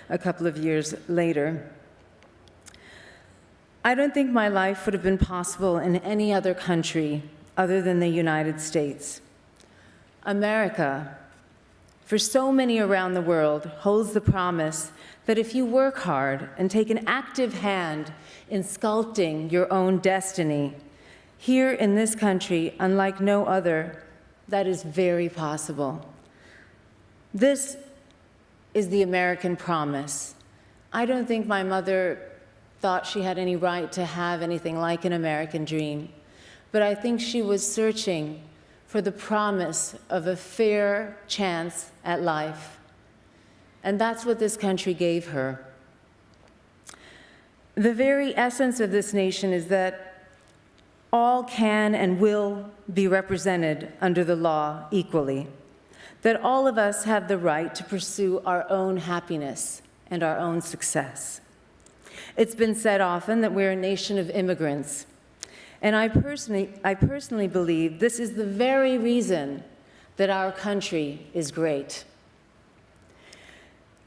a couple of years later. I don't think my life would have been possible in any other country other than the United States. America, for so many around the world, holds the promise that if you work hard and take an active hand in sculpting your own destiny, here in this country, unlike no other, that is very possible. This is the American promise. I don't think my mother thought she had any right to have anything like an American dream, but I think she was searching for the promise of a fair chance at life. And that's what this country gave her. The very essence of this nation is that all can and will be represented under the law equally, that all of us have the right to pursue our own happiness and our own success. It's been said often that we're a nation of immigrants, and I personally believe this is the very reason that our country is great.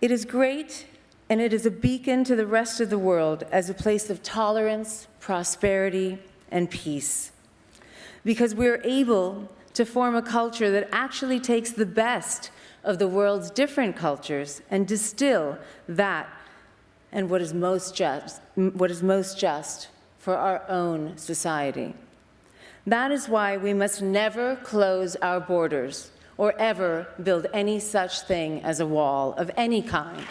It is great, and it is a beacon to the rest of the world as a place of tolerance, prosperity, and peace, because we're able to form a culture that actually takes the best of the world's different cultures and distill that and what is most just for our own society. That is why we must never close our borders or ever build any such thing as a wall of any kind.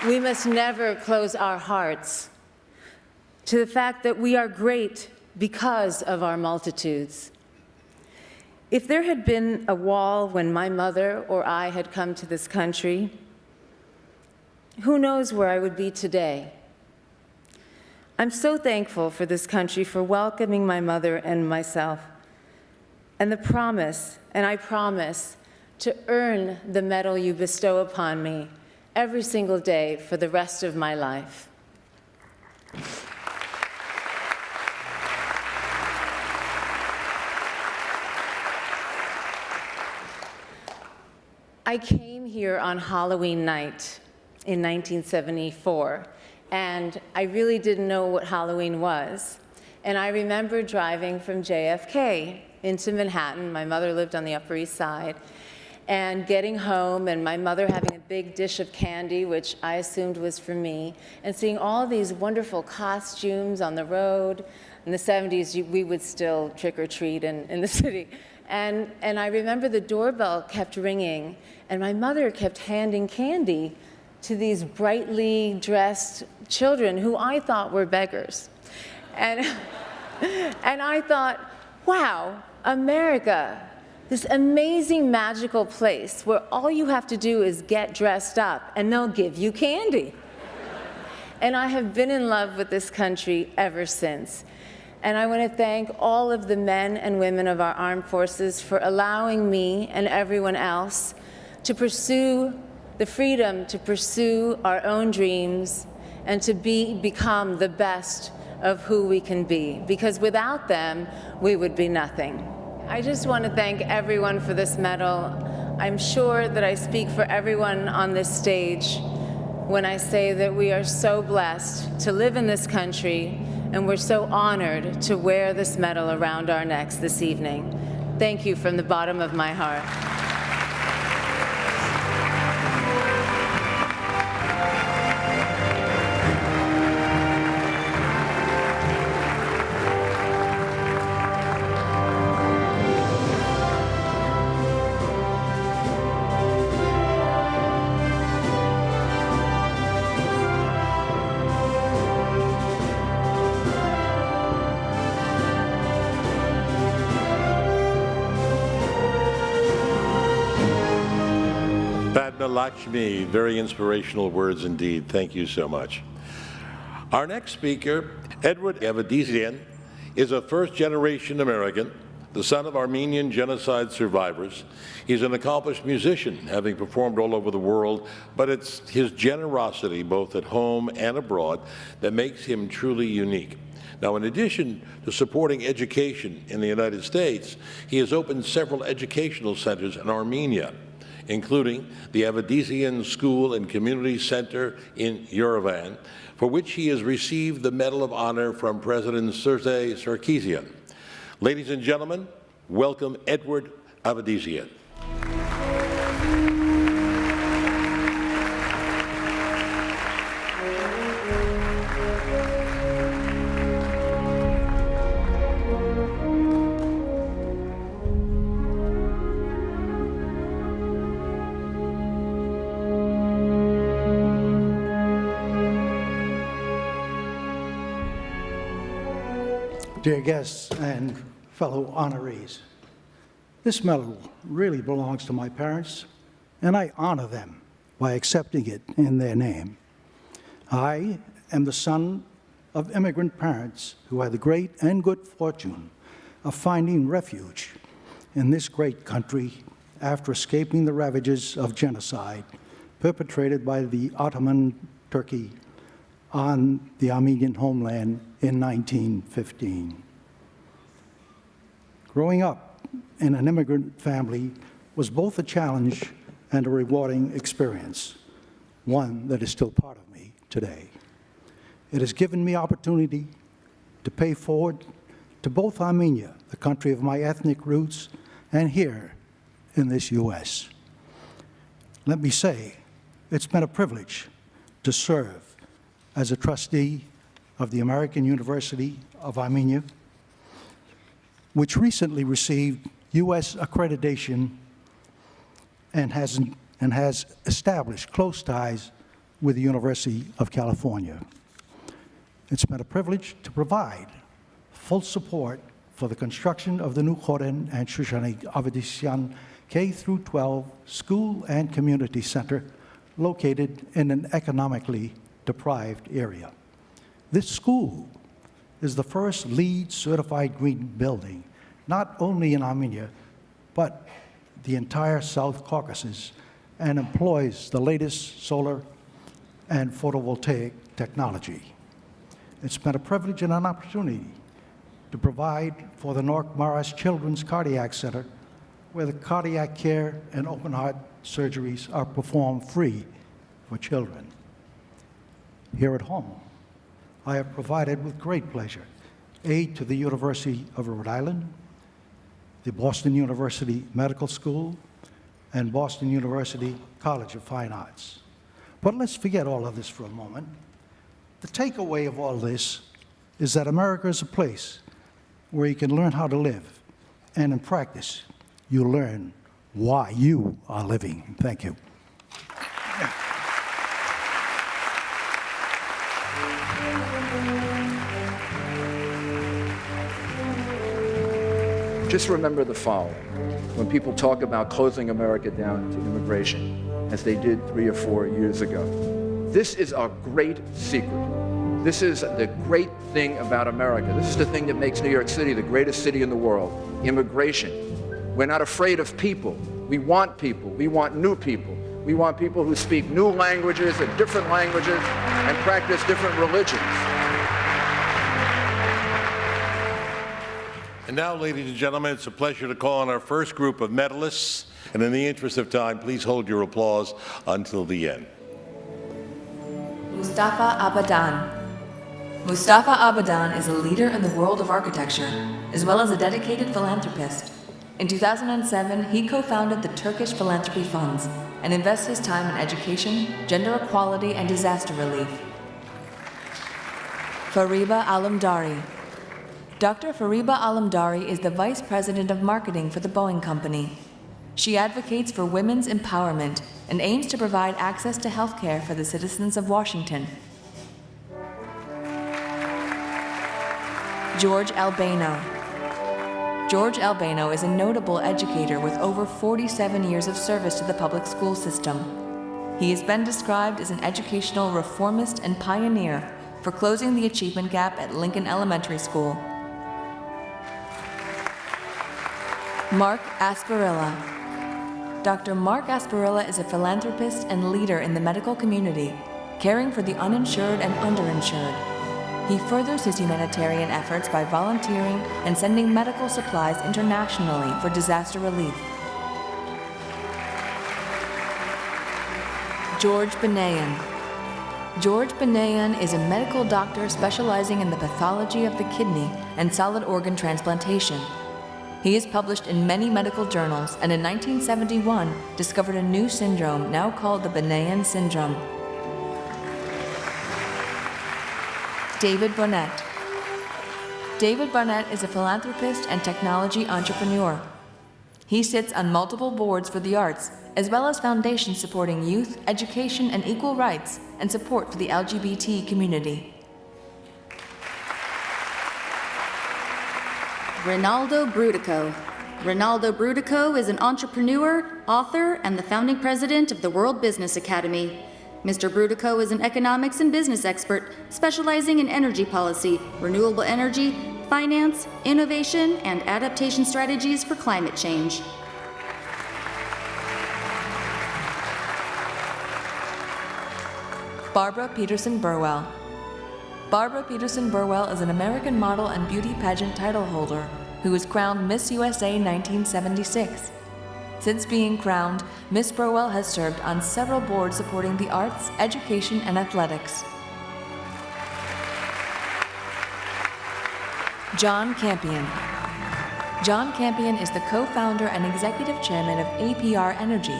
We must never close our hearts to the fact that we are great because of our multitudes. If there had been a wall when my mother or I had come to this country, who knows where I would be today? I'm so thankful for this country for welcoming my mother and myself, and I promise to earn the medal you bestow upon me every single day for the rest of my life. I came here on Halloween night in 1974, and I really didn't know what Halloween was. And I remember driving from JFK into Manhattan. My mother lived on the Upper East Side, and getting home, and my mother having a big dish of candy, which I assumed was for me, and seeing all these wonderful costumes on the road. In the 70s, we would still trick or treat in the city. And I remember the doorbell kept ringing, and my mother kept handing candy to these brightly dressed children who I thought were beggars. And I thought, wow, America, this amazing, magical place where all you have to do is get dressed up and they'll give you candy. And I have been in love with this country ever since. And I want to thank all of the men and women of our armed forces for allowing me and everyone else to pursue the freedom to pursue our own dreams and to become the best of who we can be. Because without them, we would be nothing. I just want to thank everyone for this medal. I'm sure that I speak for everyone on this stage when I say that we are so blessed to live in this country, and we're so honored to wear this medal around our necks this evening. Thank you from the bottom of my heart. Lakshmi, very inspirational words indeed. Thank you so much. Our next speaker, Edward Avedissian, is a first-generation American, the son of Armenian genocide survivors. He's an accomplished musician, having performed all over the world, but it's his generosity, both at home and abroad, that makes him truly unique. Now, in addition to supporting education in the United States, he has opened several educational centers in Armenia, including the Avedisian School and Community Center in Yerevan, for which he has received the Medal of Honor from President Sergei Sarkisian. Ladies and gentlemen, welcome Edward Avedisian. Dear guests and fellow honorees, this medal really belongs to my parents, and I honor them by accepting it in their name. I am the son of immigrant parents who had the great and good fortune of finding refuge in this great country after escaping the ravages of genocide perpetrated by the Ottoman Turkey on the Armenian homeland in 1915. Growing up in an immigrant family was both a challenge and a rewarding experience, one that is still part of me today. It has given me opportunity to pay forward to both Armenia, the country of my ethnic roots, and here in this U.S. Let me say, it's been a privilege to serve as a trustee of the American University of Armenia, which recently received U.S. accreditation and has established close ties with the University of California. It's been a privilege to provide full support for the construction of the new Khoren and Shushanik Avedisian K-12 school and community center located in an economically deprived area. This school is the first LEED certified green building, not only in Armenia, but the entire South Caucasus, and employs the latest solar and photovoltaic technology. It's been a privilege and an opportunity to provide for the Nork Maras Children's Cardiac Center, where the cardiac care and open heart surgeries are performed free for children. Here at home, I have provided with great pleasure aid to the University of Rhode Island, the Boston University Medical School, and Boston University College of Fine Arts. But let's forget all of this for a moment. The takeaway of all this is that America is a place where you can learn how to live, and in practice, you learn why you are living. Thank you. Just remember the following. When people talk about closing America down to immigration, as they did 3 or 4 years ago, this is our great secret. This is the great thing about America. This is the thing that makes New York City the greatest city in the world, immigration. We're not afraid of people. We want people. We want new people. We want people who speak new languages and different languages and practice different religions. And now, ladies and gentlemen, it's a pleasure to call on our first group of medalists. And in the interest of time, please hold your applause until the end. Mustafa Abadan. Mustafa Abadan is a leader in the world of architecture, as well as a dedicated philanthropist. In 2007, he co-founded the Turkish Philanthropy Funds and invests his time in education, gender equality, and disaster relief. Fariba Alamdari. Dr. Fariba Alamdari is the Vice President of Marketing for the Boeing Company. She advocates for women's empowerment and aims to provide access to health care for the citizens of Washington. George Albano. George Albano is a notable educator with over 47 years of service to the public school system. He has been described as an educational reformist and pioneer for closing the achievement gap at Lincoln Elementary School. Mark Asparilla. Dr. Mark Asparilla is a philanthropist and leader in the medical community, caring for the uninsured and underinsured. He furthers his humanitarian efforts by volunteering and sending medical supplies internationally for disaster relief. George Benayan. George Benayan is a medical doctor specializing in the pathology of the kidney and solid organ transplantation. He is published in many medical journals and in 1971 discovered a new syndrome now called the Benayan syndrome. David Barnett. David Barnett is a philanthropist and technology entrepreneur. He sits on multiple boards for the arts, as well as foundations supporting youth, education, and equal rights, and support for the LGBT community. Ronaldo Brudico. Ronaldo Brudico is an entrepreneur, author, and the founding president of the World Business Academy. Mr. Brudico is an economics and business expert specializing in energy policy, renewable energy, finance, innovation, and adaptation strategies for climate change. Barbara Peterson Burwell. Barbara Peterson Burwell is an American model and beauty pageant title holder who was crowned Miss USA 1976. Since being crowned, Miss Burwell has served on several boards supporting the arts, education, and athletics. John Campion. John Campion is the co-founder and executive chairman of APR Energy,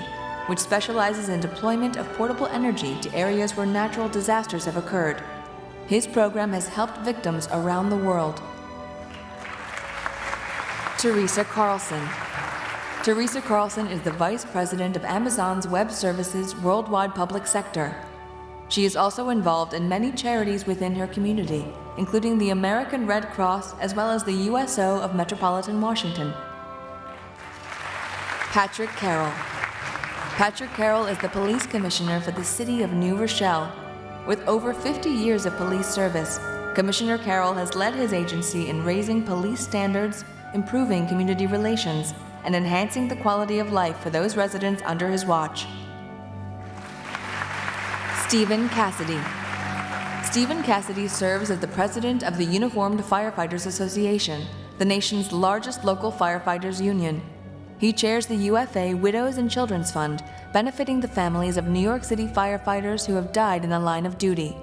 which specializes in deployment of portable energy to areas where natural disasters have occurred. His program has helped victims around the world. Teresa Carlson. Teresa Carlson is the Vice President of Amazon's Web Services Worldwide Public Sector. She is also involved in many charities within her community, including the American Red Cross as well as the USO of Metropolitan Washington. Patrick Carroll. Patrick Carroll is the Police Commissioner for the City of New Rochelle. With over 50 years of police service, Commissioner Carroll has led his agency in raising police standards, improving community relations, and enhancing the quality of life for those residents under his watch. Stephen Cassidy. Stephen Cassidy serves as the president of the Uniformed Firefighters Association, the nation's largest local firefighters union. He chairs the UFA Widows and Children's Fund, benefiting the families of New York City firefighters who have died in the line of duty.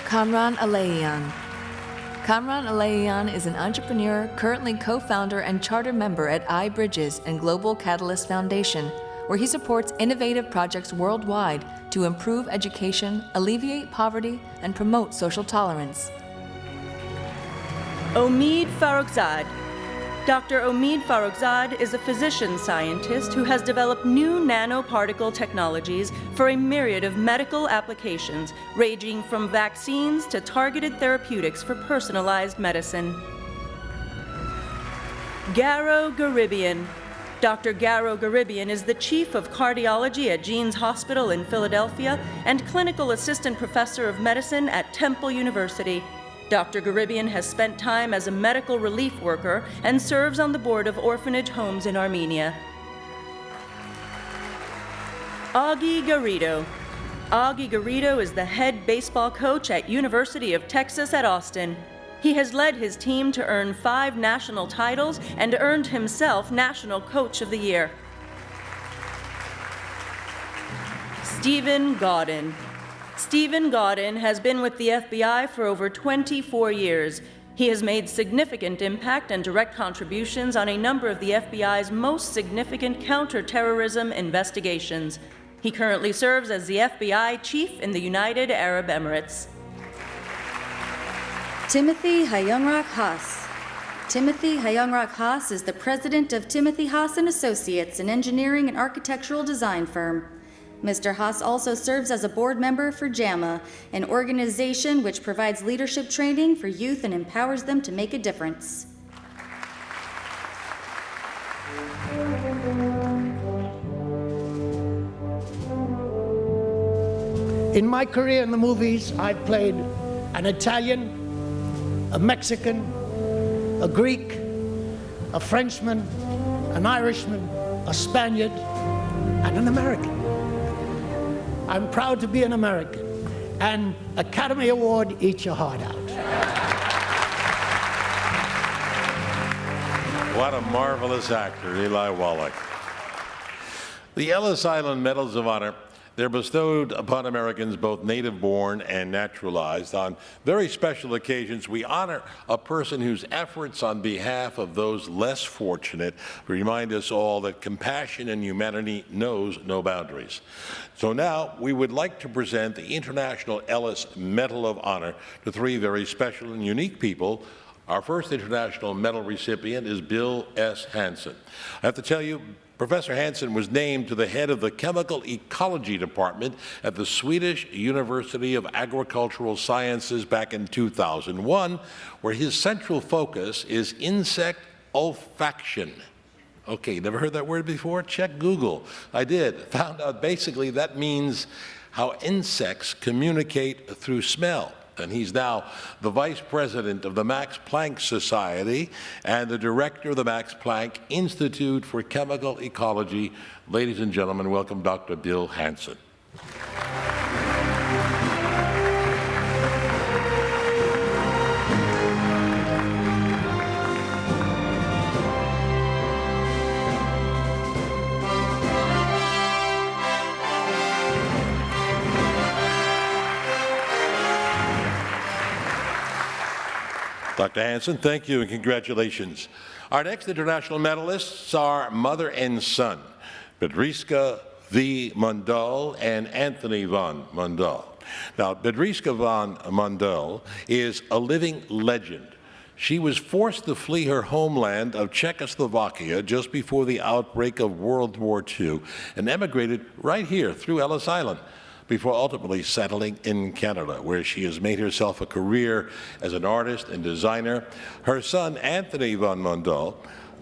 Kamran Alayan. Kamran Alayan is an entrepreneur, currently co-founder and charter member at iBridges and Global Catalyst Foundation, where he supports innovative projects worldwide to improve education, alleviate poverty, and promote social tolerance. Omid Farrokhzad. Dr. Omid Farrokhzad is a physician scientist who has developed new nanoparticle technologies for a myriad of medical applications, ranging from vaccines to targeted therapeutics for personalized medicine. Garo Garibian. Dr. Garo Garibian is the chief of cardiology at Jeans Hospital in Philadelphia and clinical assistant professor of medicine at Temple University. Dr. Garibian has spent time as a medical relief worker and serves on the board of orphanage homes in Armenia. Augie Garrido. Augie Garrido is the head baseball coach at University of Texas at Austin. He has led his team to earn 5 national titles and earned himself National Coach of the Year. Stephen Gaudin. Stephen Gaudin has been with the FBI for over 24 years. He has made significant impact and direct contributions on a number of the FBI's most significant counterterrorism investigations. He currently serves as the FBI chief in the United Arab Emirates. Timothy Hayungrak Haas. Timothy Hayungrak Haas is the president of Timothy Haas & Associates, an engineering and architectural design firm. Mr. Haas also serves as a board member for JAMA, an organization which provides leadership training for youth and empowers them to make a difference. In my career in the movies, I've played an Italian, a Mexican, a Greek, a Frenchman, an Irishman, a Spaniard, and an American. I'm proud to be an American, and Academy Award, eat your heart out. What a marvelous actor, Eli Wallach. The Ellis Island Medals of Honor, they're bestowed upon Americans both native-born and naturalized. On very special occasions, we honor a person whose efforts on behalf of those less fortunate remind us all that compassion and humanity knows no boundaries. So now, we would like to present the International Ellis Medal of Honor to three very special and unique people. Our first international medal recipient is Bill S. Hansen. I have to tell you, Professor Hansen was named to the head of the Chemical Ecology Department at the Swedish University of Agricultural Sciences back in 2001, where his central focus is insect olfaction. Okay, never heard that word before? Check Google. I did. Found out basically that means how insects communicate through smell. And he's now the vice president of the Max Planck Society and the director of the Max Planck Institute for Chemical Ecology. Ladies and gentlemen, welcome Dr. Bill Hansen. Dr. Hansen, thank you and congratulations. Our next international medalists are mother and son, Bedřiška V. Mundell and Anthony von Mundell. Now, Bedřiška von Mundell is a living legend. She was forced to flee her homeland of Czechoslovakia just before the outbreak of World War II and emigrated right here through Ellis Island, before ultimately settling in Canada, where she has made herself a career as an artist and designer. Her son, Anthony von Mundell,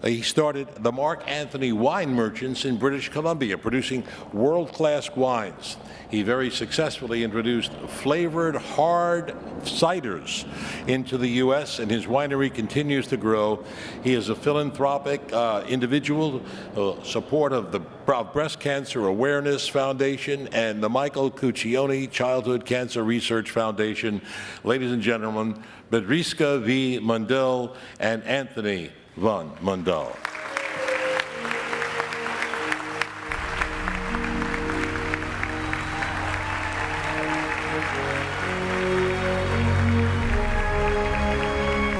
he started the Mark Anthony Wine Merchants in British Columbia, producing world-class wines. He very successfully introduced flavored hard ciders into the U.S., and his winery continues to grow. He is a philanthropic individual, support of the Breast Cancer Awareness Foundation and the Michael Cuccione Childhood Cancer Research Foundation. Ladies and gentlemen, Bedřiška V. Mundell and Anthony von Mundell.